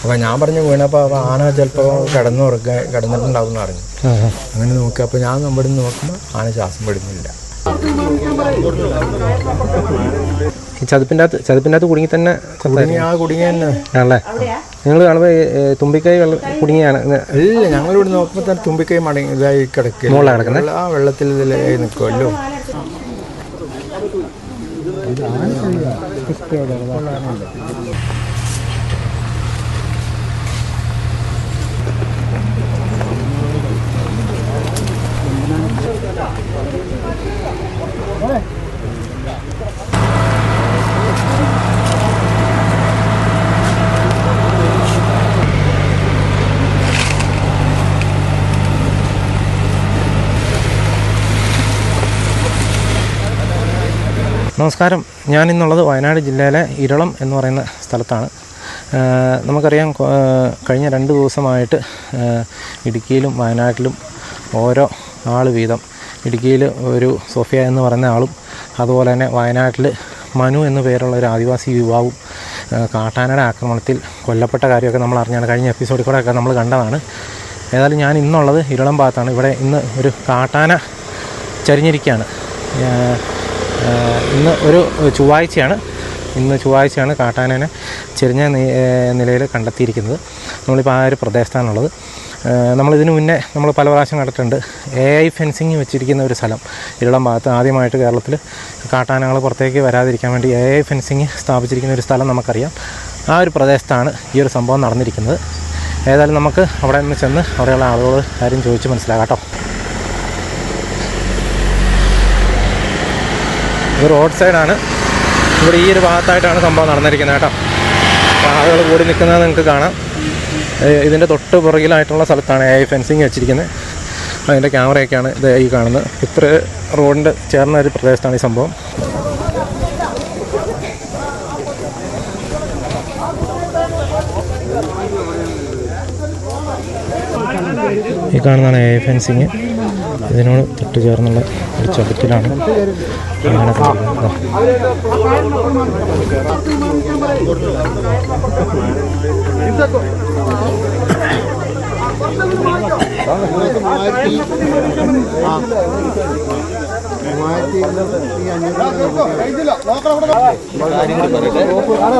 അപ്പോൾ ഞാൻ പറഞ്ഞു വീണപ്പോൾ ആന ചിലപ്പോൾ കിടന്നിട്ടുണ്ടാവും എന്ന് പറഞ്ഞു. അങ്ങനെ നോക്കി അപ്പോൾ ഞാൻ ഇവിടെ നിന്ന് നോക്കുമ്പോൾ ആന ശ്വാസം വിടുന്നില്ല. ഈ ചതുപ്പിൻ്റെ അകത്ത് കുടുങ്ങി തന്നെ കുടുങ്ങി തന്നെ ആണല്ലേ? നിങ്ങൾ കാണുമ്പോൾ തുമ്പിക്കൈ കുടുങ്ങിയാണ്? ഇല്ല, ഞങ്ങളിവിടെ നോക്കുമ്പോൾ തന്നെ തുമ്പിക്കൈ മടങ്ങി ഇതായി കിടക്കുക, മുകളിലാണ് കിടക്കുന്നത്. ആ വെള്ളത്തിൽ ഇതിലായി നിൽക്കുമല്ലോ. നമസ്കാരം. ഞാനിന്നുള്ളത് വയനാട് ജില്ലയിലെ ഇരളം എന്ന് പറയുന്ന സ്ഥലത്താണ്. നമുക്കറിയാം, കഴിഞ്ഞ 2 ദിവസമായിട്ട് ഇടുക്കിയിലും വയനാട്ടിലും ഓരോ ആൾ വീതം. ഇടുക്കിയിൽ ഒരു സോഫിയ എന്ന് പറയുന്ന ആളും, അതുപോലെ തന്നെ വയനാട്ടിൽ മനു എന്നു പേരുള്ള ഒരു ആദിവാസി യുവാവും കാട്ടാനയുടെ ആക്രമണത്തിൽ കൊല്ലപ്പെട്ട കാര്യമൊക്കെ നമ്മൾ അറിഞ്ഞാണ്. കഴിഞ്ഞ എപ്പിസോഡിൽ കൂടെ ഒക്കെ നമ്മൾ കണ്ടതാണ്. ഏതായാലും ഞാൻ ഇന്നുള്ളത് ഇരളം ഭാഗത്താണ്. ഇവിടെ ഇന്ന് ഒരു കാട്ടാന ചരിഞ്ഞിരിക്കുകയാണ്. ഇന്ന് ഒരു ചൊവ്വാഴ്ചയാണ് കാട്ടാനേനെ ചെരിഞ്ഞ നിലയിൽ കണ്ടെത്തിയിരിക്കുന്നത്. നമ്മളിപ്പോൾ ആ ഒരു പ്രദേശത്താണുള്ളത്. നമ്മളിതിനു മുന്നേ നമ്മൾ പല പ്രാവശ്യം കണ്ടിട്ടുണ്ട്. AI ഫെൻസിങ് വെച്ചിരിക്കുന്ന ഒരു സ്ഥലം ഇരളം ഭാഗത്ത്. ആദ്യമായിട്ട് കേരളത്തിൽ കാട്ടാനകൾ പുറത്തേക്ക് വരാതിരിക്കാൻ വേണ്ടി AI ഫെൻസിങ് സ്ഥാപിച്ചിരിക്കുന്ന ഒരു സ്ഥലം നമുക്കറിയാം. ആ ഒരു പ്രദേശത്താണ് ഈ ഒരു സംഭവം നടന്നിരിക്കുന്നത്. ഏതായാലും നമുക്ക് അവിടെ നിന്ന് ചെന്ന് അവിടെയുള്ള ആളുകളോട് കാര്യം ചോദിച്ച് മനസ്സിലാക്കാം കേട്ടോ. ഇത് റോഡ് സൈഡാണ്. ഇവിടെ ഈ ഒരു ഭാഗത്തായിട്ടാണ് സംഭവം നടന്നിരിക്കുന്നത് കേട്ടോ. ആളുകൾ കൂടി നിൽക്കുന്നത് നിങ്ങൾക്ക് കാണാം. ഇതിൻ്റെ തൊട്ട് പുറകിലായിട്ടുള്ള സ്ഥലത്താണ് AI ഫെൻസിങ് വെച്ചിരിക്കുന്നത്. അതിൻ്റെ ക്യാമറയൊക്കെയാണ് ഇത് ഈ കാണുന്നത്. ഇത്ര റോഡിൻ്റെ ചേർന്ന ഒരു പ്രദേശത്താണ് ഈ സംഭവം. ഈ കാണുന്നതാണ് AI ഫെൻസിങ്. ഇതിനോട് തൊട്ട് ചേർന്നുള്ള ഒരു ചതുപ്പിലാണ് അങ്ങനെ സംഭവിക്കുന്നത്.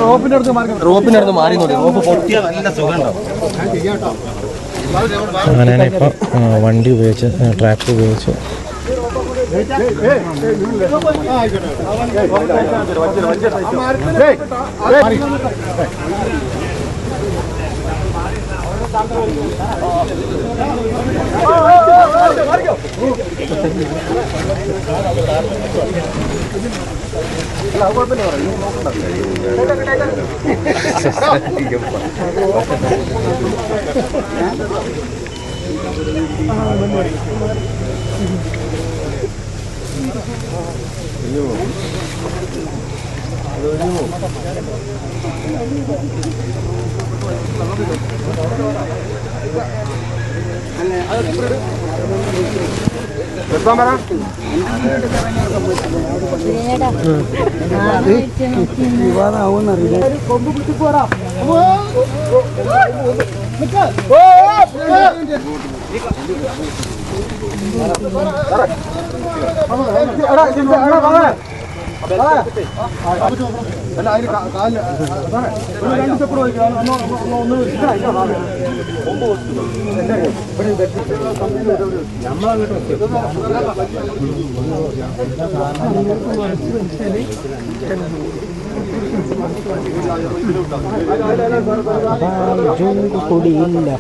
റോപ്പിനടുത്ത് മാറി നോക്കി. റോപ്പ് പൊട്ടിയ നല്ല സുഖമുണ്ടാവും. അങ്ങനെ ഇപ്പോൾ വണ്ടി ഉപയോഗിച്ച് ട്രാക്ടർ ഉപയോഗിച്ച് കുടിയില്ല.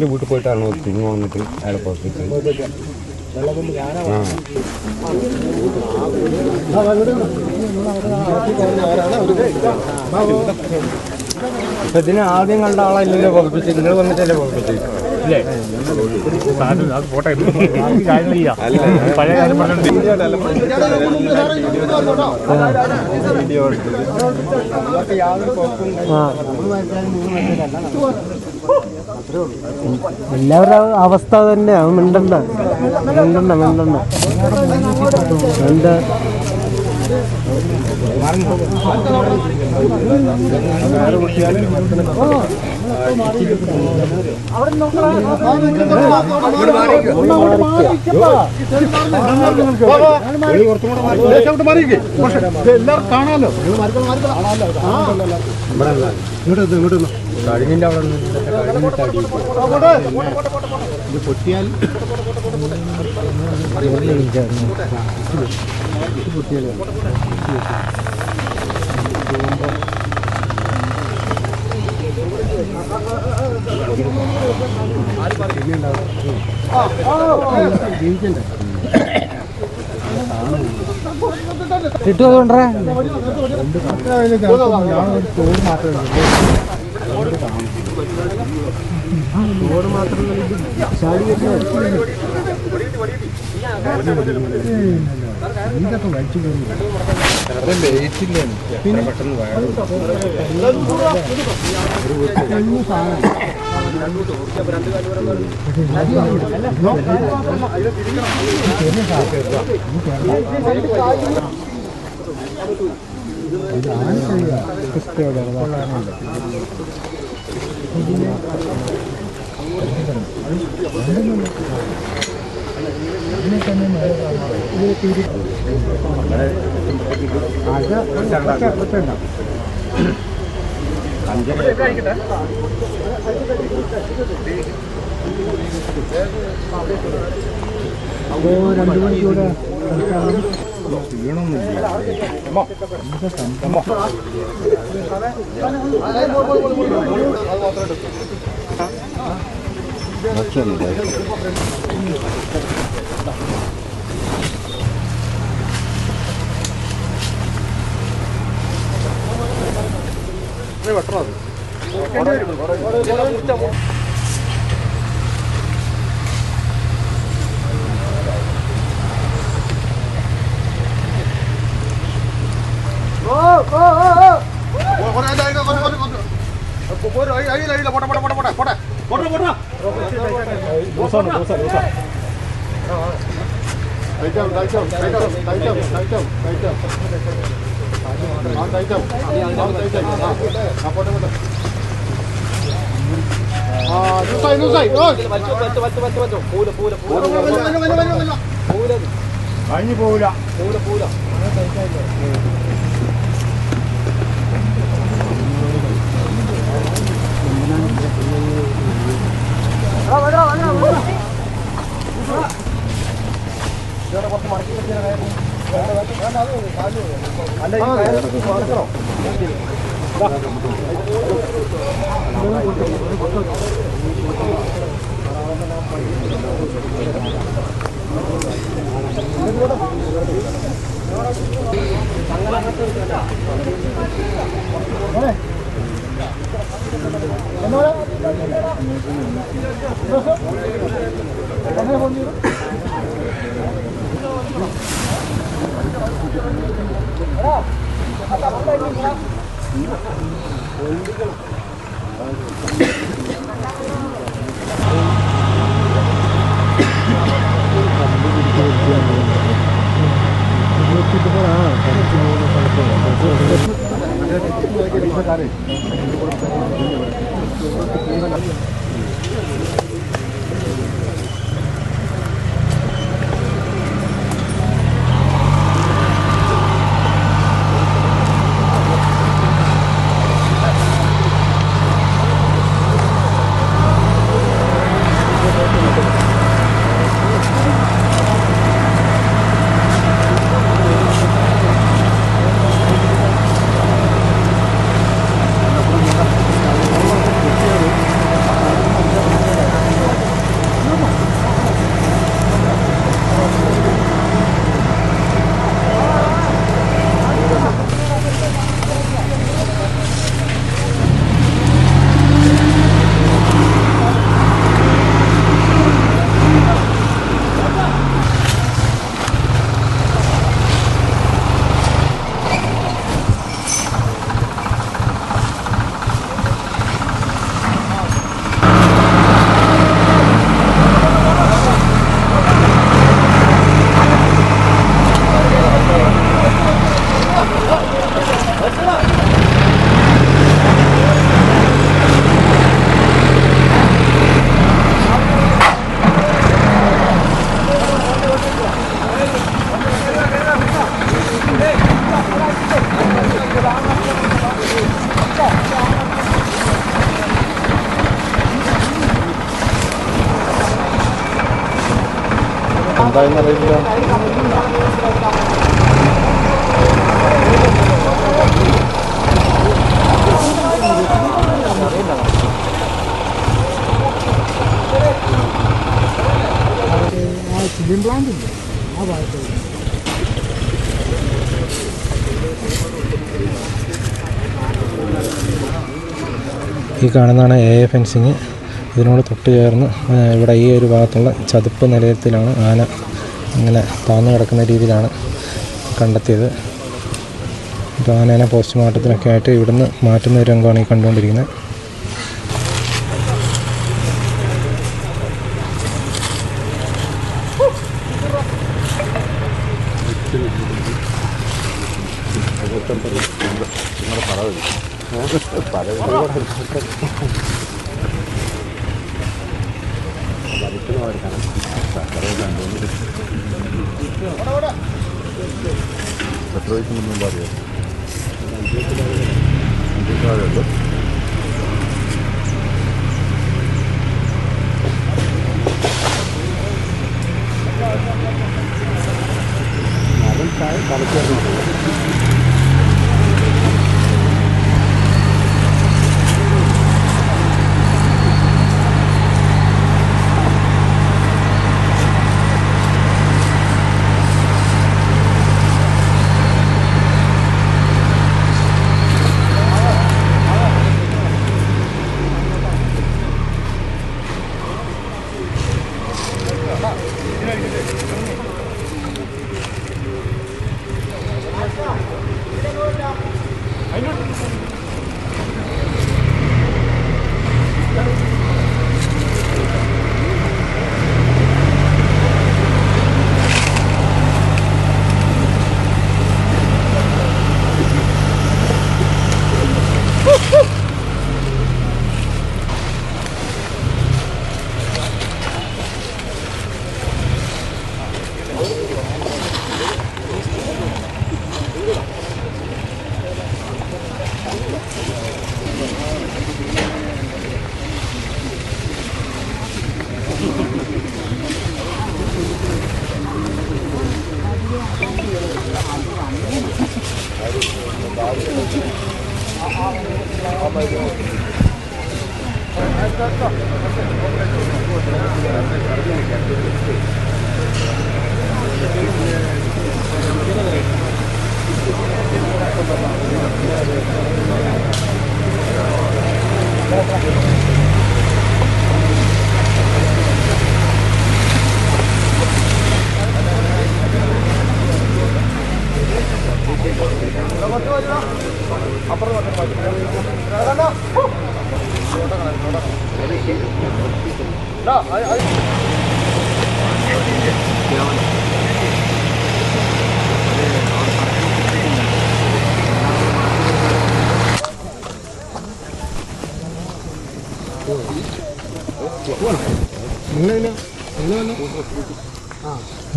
വീട്ടിൽ പോയിട്ടാണ് തിങ്ങി വന്നിട്ട് അയാളെ പുറത്തേക്ക് അപ്പം ഇതിന് ആദ്യം കണ്ട ആളല്ലല്ലോ പുറപ്പിച്ച് നിങ്ങൾ വന്നിട്ടല്ലേ പുറപ്പിച്ച് ഇല്ലേ അത് പോട്ടെ കാര്യങ്ങളില്ല പഴയ കാര്യം എല്ലാവരുടെ അവസ്ഥ തന്നെയാണ്. മിണ്ടണ്ട എന്താ എല്ലാവരും കാണാലോ. കഴിഞ്ഞിൻ്റെ അവിടെ ഇത് പൊട്ടിയാൽ ജീവിക്കണ്ടേ കിട്ടും. അതുകൊണ്ടേ തോട് മാത്രമേ ഇതൊക്കെ വലിച്ചു പിന്നെ പെട്ടെന്ന് അപ്പോൾ 2 മണിക്കൂടെ കഴിഞ്ഞു പോവില്ല. എന്തായെന്ന് അറിയില്ല. ഈ കാണുന്നതാണ് AA ഫെൻസിങ്. ഇതിനോട് തൊട്ട് ചേർന്ന് ഇവിടെ ഈ ഒരു ഭാഗത്തുള്ള ചതുപ്പ് നിലയത്തിലാണ് ആന ഇങ്ങനെ താഴ്ന്നു കിടക്കുന്ന രീതിയിലാണ് കണ്ടെത്തിയത്. ഇപ്പോൾ ആനേനെ പോസ്റ്റ്മോർട്ടത്തിനൊക്കെ ആയിട്ട് ഇവിടുന്ന് മാറ്റുന്ന ഒരു രംഗമാണ് ഈ കണ്ടുകൊണ്ടിരിക്കുന്നത്.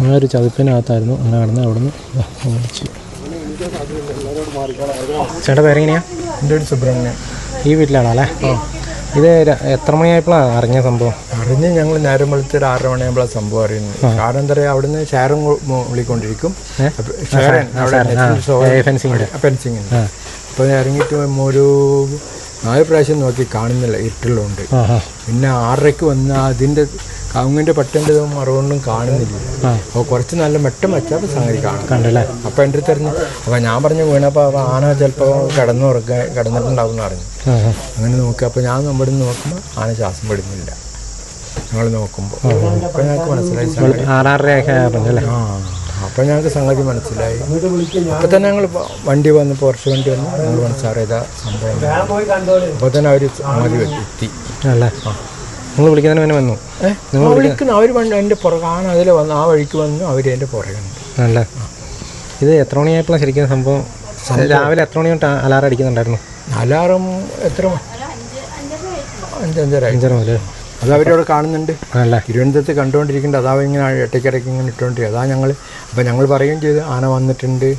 ആ ഒരു ചതുപ്പിനകത്തായിരുന്നു അങ്ങനെ കിടന്ന് അവിടുന്ന് ഓടിച്ചു. ചേട്ടാ പേരെങ്ങനെയാ? എൻ്റെ ഒരു സുബ്രഹ്മണ്യൻ. ഈ വീട്ടിലാണല്ലേ? ഇത് എത്ര മണിയായപ്പോഴാണ് അറിഞ്ഞ സംഭവം? അറിഞ്ഞ് ഞങ്ങൾ നേരം വെളുത്ത് ഒരു 6 മണിയാകുമ്പോഴാണ് സംഭവം അറിയുന്നത്. കാരണം എന്താ പറയുക, അവിടുന്ന് ഷെയറും വിളിക്കൊണ്ടിരിക്കും. ഫെൻസിങ് അപ്പോൾ ഇറങ്ങിയിട്ട് ഒരു 4 പ്രാവശ്യം നോക്കി കാണുന്നില്ല, ഇരുട്ടുള്ളതുകൊണ്ട്. പിന്നെ 6:30 വന്ന് അതിൻ്റെ കവുങ്ങിൻ്റെ പട്ടൻ്റെ മറുകൊണ്ടും കാണുന്നില്ല. അപ്പോൾ കുറച്ച് നല്ല മെട്ടം വെച്ചാൽ സംഗതി കണ്ടല്ലേ. അപ്പോൾ എൻ്റെ അടുത്ത് അപ്പോൾ ഞാൻ പറഞ്ഞു വീണപ്പോൾ ആന ചിലപ്പോൾ കിടന്നിട്ടുണ്ടാവും എന്ന് പറഞ്ഞു. അങ്ങനെ നോക്കി അപ്പോൾ ഞാൻ നമ്മുടെ നോക്കുമ്പോൾ ആന ശ്വാസം വിടുന്നില്ല. ഞങ്ങൾ നോക്കുമ്പോൾ അപ്പോൾ ഞങ്ങൾക്ക് മനസ്സിലായി. 6:30 അപ്പോൾ ഞങ്ങൾക്ക് സംഗതി മനസ്സിലായി. അപ്പോൾ തന്നെ ഞങ്ങൾ വണ്ടി വന്ന് പോർച്ച് വണ്ടി വന്ന് ഞങ്ങൾ മനസ്സിലായി ഇതാ സംഭവം. അപ്പോൾ തന്നെ അവർ സംഗതി എത്തി അല്ലേ? നിങ്ങൾ വിളിക്കുന്നതിന് പിന്നെ വന്നു? നിങ്ങൾ വിളിക്കുന്നു അവർ എൻ്റെ പുറകാണ് അതിൽ വന്ന് ആ വഴിക്ക് വന്നു അവർ എൻ്റെ പുറകുണ്ട്. അല്ല, ഇത് എത്ര മണിയായപ്പോഴാണ് ശരിക്കും സംഭവം? രാവിലെ എത്ര മണി തൊട്ട് അലാറം അടിക്കുന്നുണ്ടായിരുന്നു? അലാറം എത്ര 5:30 മുതൽ അത് അവരവിടെ കാണുന്നുണ്ട്. അല്ല, തിരുവനന്തപുരത്ത് കണ്ടുകൊണ്ടിരിക്കുന്നുണ്ട്. അതാ ഇങ്ങനെ ഇടയ്ക്കിടയ്ക്ക് ഇങ്ങനെ ഇട്ടുകൊണ്ടിരിക്കും. അതാ ഞങ്ങൾ അപ്പോൾ ഞങ്ങൾ പറയുകയും ചെയ്തു ആന വന്നിട്ടുണ്ട്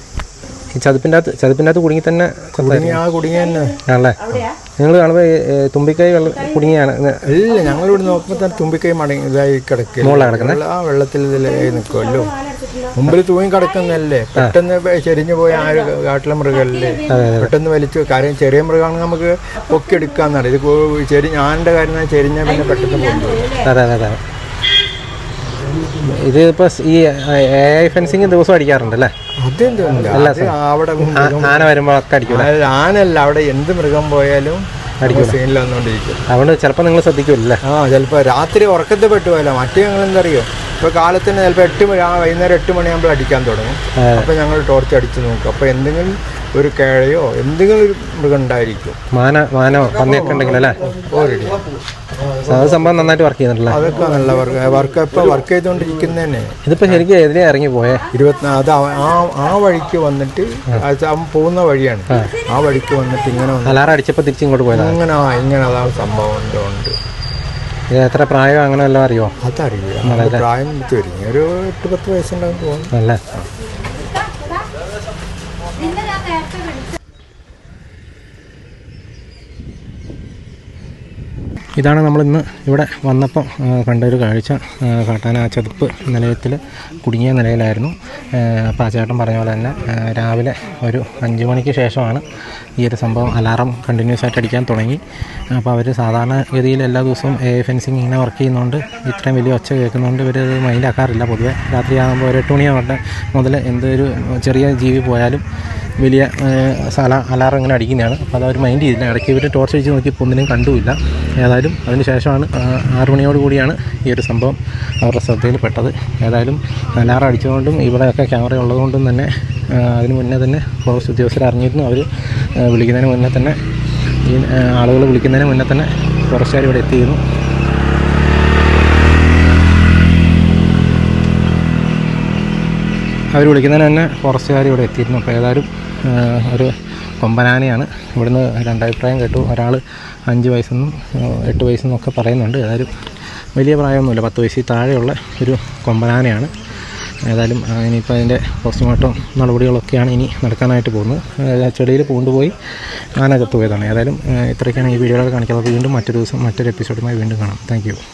ഈ ചതുപ്പിൻ്റെ അകത്ത് കുടുങ്ങി തന്നെ കുടുങ്ങി തന്നെ ആണല്ലേ? നിങ്ങൾ കാണുമ്പോൾ തുമ്പിക്കൈ കുടുങ്ങിയാണ്? ഇല്ല, ഞങ്ങളിവിടെ നോക്കുമ്പോൾ തന്നെ തുമ്പിക്കൈ മടങ്ങി ഇതായി കിടക്കുക, മുകളിലാണ് കിടക്കുന്നത്. ആ വെള്ളത്തിൽ നിൽക്കുമല്ലോ, മുമ്പിൽ തൂങ്ങി കിടക്കുന്നല്ലേ, പെട്ടെന്ന് ചെരിഞ്ഞു പോയ ആ ഒരു കാട്ടിലെ മൃഗമല്ലേ, പെട്ടെന്ന് വലിച്ചു. കാര്യം ചെറിയ മൃഗമാണെങ്കിൽ നമുക്ക് പൊക്കിയെടുക്കാന്നറിയാം. ഇത് ഞാൻ്റെ കാര്യം ചെരിഞ്ഞാൽ പിന്നെ പെട്ടെന്ന് പോകും. അതെ. ഇത് ഇപ്പോൾ ഈ AI ഫെൻസിങ് ദിവസം അടിക്കാറുണ്ടല്ലേ? അവിടെ ആന വരുമ്പോഴൊക്കെ അടിക്കും. ആനല്ല, അവിടെ എന്ത് മൃഗം പോയാലും സീനിൽ വന്നുകൊണ്ടിരിക്കും. അതുകൊണ്ട് ചിലപ്പോൾ നിങ്ങൾ ശ്രദ്ധിക്കില്ലേ? ചിലപ്പോൾ രാത്രി ഉറക്കത്തിൽ പെട്ടുപോയല്ലോ. മറ്റേ ഞങ്ങൾ എന്തറിയോ, ഇപ്പോൾ കാലത്തിന് ചിലപ്പോൾ വൈകുന്നേരം 8 മണിയാകുമ്പോൾ അടിക്കാൻ തുടങ്ങും. അപ്പോൾ ഞങ്ങൾ ടോർച്ച് അടിച്ച് നോക്കും. അപ്പോൾ എന്തെങ്കിലും ഒരു കേഴയോ എന്തെങ്കിലും ഒരു മൃഗം ഉണ്ടായിരിക്കും. മാനോ പന്നിയൊക്കെ ഉണ്ടെങ്കിലല്ലേ? ഓൾറെഡി അത് സംഭവം നന്നായിട്ട് വർക്ക് ചെയ്യുന്നുണ്ടല്ലോ. അതൊക്കെ നല്ല വർക്ക് ചെയ്തുകൊണ്ടിരിക്കുന്ന തന്നെ. ഇതിപ്പോൾ ശരിക്കും എതിരെ ഇറങ്ങി പോയേ 24 അത് ആ വഴിക്ക് വന്നിട്ട് പോകുന്ന വഴിയാണ്. ആ വഴിക്ക് വന്നിട്ട് ഇങ്ങനെ അലാറം അടിച്ചപ്പോൾ തിരിച്ച് ഇങ്ങോട്ട് പോയത് ഇങ്ങനെ അതാണ് സംഭവം. ഉണ്ട്. ഇത് എത്ര പ്രായം അങ്ങനെ വല്ലതും അറിയോ? അതറിയില്ല. പ്രായം ചുരുങ്ങി ഒരു 8-10 വയസ്സുണ്ടാകും തോന്നുന്നു. അല്ലേ? ഇതാണ് നമ്മളിന്ന് ഇവിടെ വന്നപ്പം കണ്ടൊരു കാഴ്ച. കാട്ടാന ആ ചതുപ്പ് നിലയത്തിൽ കുടുങ്ങിയ നിലയിലായിരുന്നു. അപ്പോൾ ആ ചേട്ടൻ പറഞ്ഞ പോലെ തന്നെ രാവിലെ ഒരു 5 മണിക്ക് ശേഷമാണ് ഈ ഒരു സംഭവം അലാറം കണ്ടിന്യൂസ് ആയിട്ട് അടിക്കാൻ തുടങ്ങി. അപ്പോൾ അവർ സാധാരണഗതിയിൽ എല്ലാ ദിവസവും AI ഫെൻസിങ് ഇങ്ങനെ വർക്ക് ചെയ്യുന്നതുകൊണ്ട് ഇത്രയും വലിയ ഒച്ച കേൾക്കുന്നതുകൊണ്ട് ഇവർ മൈൻഡാക്കാറില്ല. പൊതുവെ രാത്രിയാകുമ്പോൾ ഒരു 8 മണി മുതൽ എന്തൊരു ചെറിയ ജീവി പോയാലും വലിയ അലാറം ഇങ്ങനെ അടിക്കുന്നതാണ്. അപ്പോൾ അതവർ മൈൻഡ് ചെയ്തില്ല. ഇടയ്ക്ക് ഇവർ ടോർച്ച് അടിച്ച് നോക്കിയപ്പോൾ ഒന്നിനും കണ്ടുമില്ല. ഏതായാലും അതിന് ശേഷമാണ് 6 മണിയോട് കൂടിയാണ് ഈ ഒരു സംഭവം അവരുടെ ശ്രദ്ധയിൽപ്പെട്ടത്. ഏതായാലും അലാറം അടിച്ചുകൊണ്ടും ഇവിടെയൊക്കെ ക്യാമറ ഉള്ളതുകൊണ്ടും തന്നെ അതിന് മുന്നേ തന്നെ ഫോറസ്റ്റ് ഉദ്യോഗസ്ഥർ അറിഞ്ഞിരുന്നു. അവർ വിളിക്കുന്നതിന് മുന്നേ തന്നെ ഈ ആളുകൾ വിളിക്കുന്നതിന് മുന്നേ തന്നെ ഫോറസ്റ്റുകാർ ഇവിടെ എത്തിയിരുന്നു. അവർ വിളിക്കുന്നതിന് തന്നെ ഫോറസ്റ്റുകാർ ഇവിടെ എത്തിയിരുന്നു. അപ്പോൾ ഏതായാലും ഒരു കൊമ്പനാനയാണ്. ഇവിടുന്ന് 2 അഭിപ്രായം കേട്ടു. ഒരാൾ 5 വയസ്സെന്നും 8 വയസ്സെന്നൊക്കെ പറയുന്നുണ്ട്. ഏതായാലും വലിയ പ്രായമൊന്നുമില്ല, 10 വയസ്സിൽ താഴെയുള്ള ഒരു കൊമ്പനാനയാണ്. ഏതായാലും ഇനിയിപ്പോൾ അതിൻ്റെ പോസ്റ്റ്മോർട്ടം നടപടികളൊക്കെയാണ് ഇനി നടക്കാനായിട്ട് പോകുന്നത്. ചെടിയിൽ പൂണ്ടുപോയി ആനകത്ത് പോയതാണ്. ഏതായാലും ഇത്രയൊക്കെയാണ് ഈ വീഡിയോയിൽ കാണിക്കുന്നത്. വീണ്ടും മറ്റൊരു ദിവസം മറ്റൊരു എപ്പിസോഡുമായി വീണ്ടും കാണാം. Thank you.